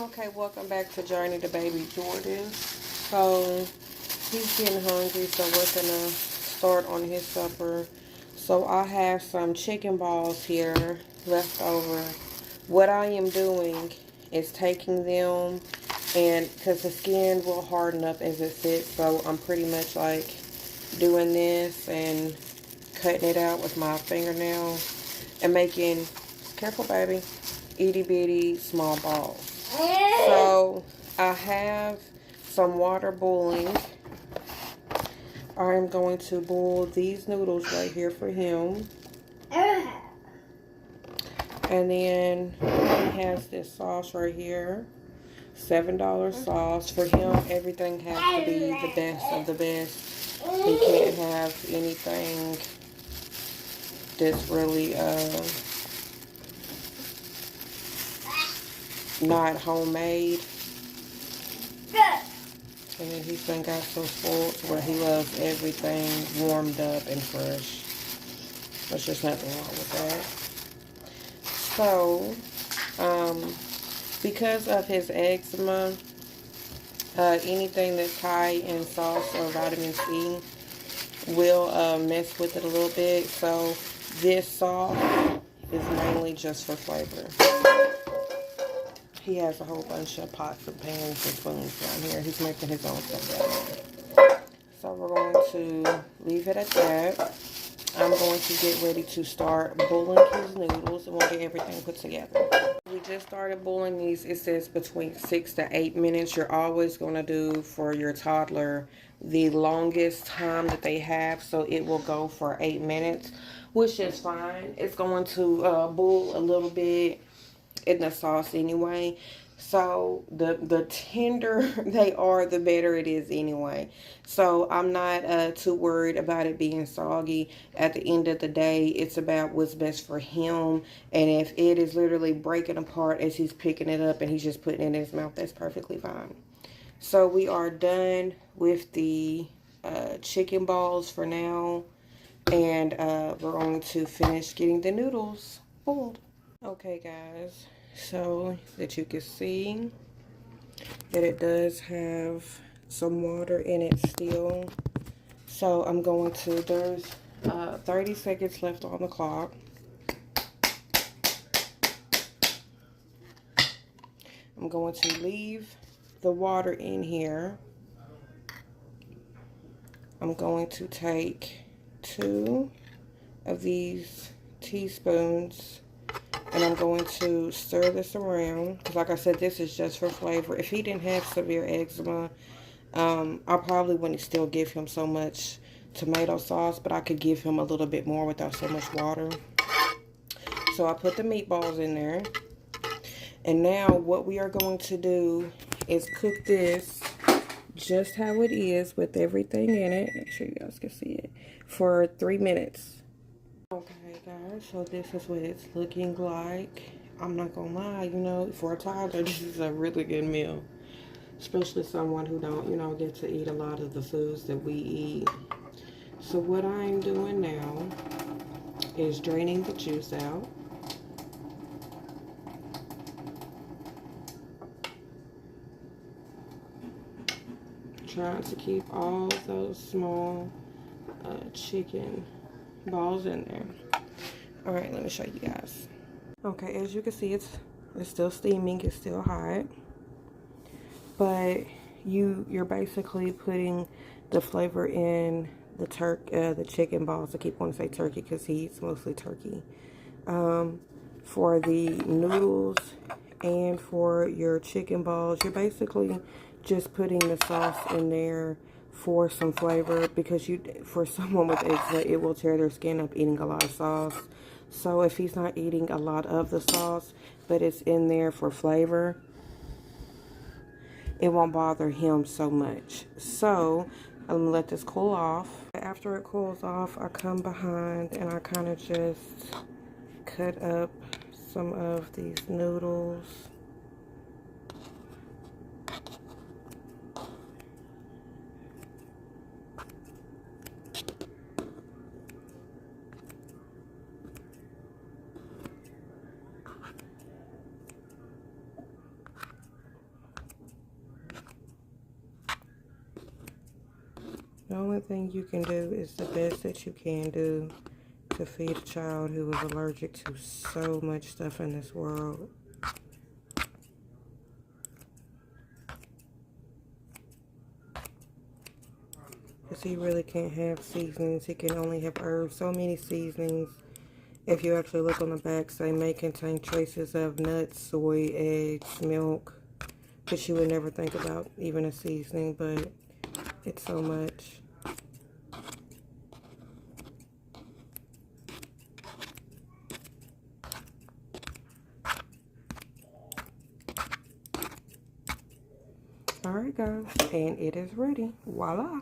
Okay, welcome back to Journey to Baby Jordan. So, he's getting hungry, so we're gonna start on his supper. So, I have some chicken balls here left over. What I am doing is taking them, and because the skin will harden up as it sits, so I'm pretty much like doing this and cutting it out with my fingernail and making, careful baby, itty bitty small balls. So I have some water boiling. I'm going to boil these noodles right here for him. And then he has this sauce right here. $7 sauce. For him, everything has to be the best of the best. He can't have anything that's really not homemade. And he's been got so spoiled where he loves everything warmed up and fresh. There's just nothing wrong with that. So, because of his eczema, anything that's high in sauce or vitamin C will mess with it a little bit. So, this sauce is mainly just for flavor. He has a whole bunch of pots and pans and spoons down here. He's making his own stuff down there. So we're going to leave it at that. I'm going to get ready to start boiling his noodles, and we'll get everything put together. We just started boiling these. It says between 6 to 8 minutes. You're always going to do for your toddler the longest time that they have, so it will go for 8 minutes, which is fine. It's going to boil a little bit in the sauce anyway. So the tender they are, the better it is anyway. So I'm not too worried about it being soggy. At the end of the day, it's about what's best for him. And if it is literally breaking apart as he's picking it up and he's just putting it in his mouth, that's perfectly fine. So we are done with the chicken balls for now. And we're going to finish getting the noodles boiled. Okay, guys, so that you can see that it does have some water in it still. So I'm going to, there's 30 seconds left on the clock. I'm going to leave the water in here. I'm going to take 2 of these teaspoons, and I'm going to stir this around. Because like I said, this is just for flavor. If he didn't have severe eczema, I probably wouldn't still give him so much tomato sauce. But I could give him a little bit more without so much water. So I put the meatballs in there. And now what we are going to do is cook this just how it is with everything in it. Make sure you guys can see it. For 3 minutes. Okay, guys, so this is what it's looking like. I'm not gonna lie, you know, for a toddler, this is a really good meal. Especially someone who don't, you know, get to eat a lot of the foods that we eat. So what I'm doing now is draining the juice out. Trying to keep all those small chicken balls in there. All right, let me show you guys. Okay, as you can see, it's still steaming, it's still hot, but you're basically putting the flavor in the chicken balls. I keep wanting to say turkey because he eats mostly turkey. For the noodles and for your chicken balls, you're basically just putting the sauce in there for some flavor, because for someone with eczema, it will tear their skin up eating a lot of sauce. So if he's not eating a lot of the sauce, but it's in there for flavor, it won't bother him so much. So I'm gonna let this cool off. After it cools off, I come behind and I kind of just cut up some of these noodles. The only thing you can do is the best that you can do to feed a child who is allergic to so much stuff in this world. Because he really can't have seasonings. He can only have herbs. So many seasonings, if you actually look on the back, say may contain traces of nuts, soy, eggs, milk, which you would never think about even a seasoning, but it's so much. Alright guys, and it is ready. Voila!